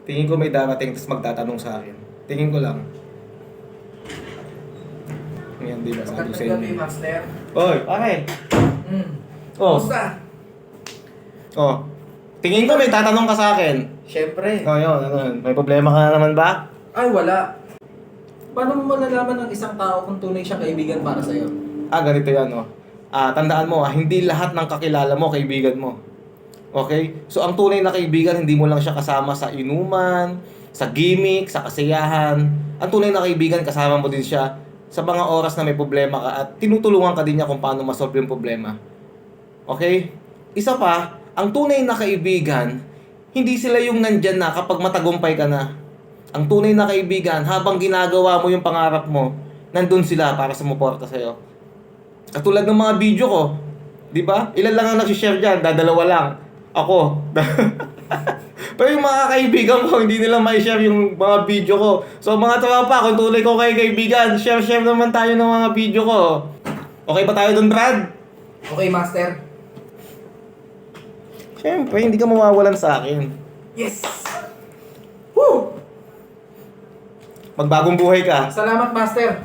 Tingin ko may darating tapos magtatanong sa akin. Tingin ko lang. Yan, di ba? Sabi ko sa Magandang gabi, inyo. Master. Oy, pare. Oh, Kumusta? oh. Tingin ko may tatanong ka sa akin. Siyempre. Oh, yun, ano yun? May problema ka na naman ba? Ay, wala. Paano mo malalaman ng isang tao kung tunay siya kaibigan para sa'yo? Ganito yan, oh. Tandaan mo, hindi lahat ng kakilala mo, kaibigan mo. Okay? So, ang tunay na kaibigan, hindi mo lang siya kasama sa inuman, sa gimmick, sa kasiyahan. Ang tunay na kaibigan, kasama mo din siya sa mga oras na may problema ka at tinutulungan ka din niya kung paano masolve yung problema. Okay? Isa pa, ang tunay na kaibigan, hindi sila yung nandyan na kapag matagumpay ka na. Ang tunay na kaibigan, habang ginagawa mo yung pangarap mo, nandun sila para sumuporta sa'yo. Katulad ng mga video ko, di ba? Ilan lang ang nag-share dyan, dadalawa lang. Ako. Pero yung mga kaibigan ko, hindi nila ma-share yung mga video ko. So mga tropa, kung tunay ko kay kaibigan, share naman tayo ng mga video ko. Okay ba tayo dun, Brad? Okay, Master. Siyempre, hindi ka mawawalan sa akin. Yes! Woo! Magbagong buhay ka. Salamat, Master.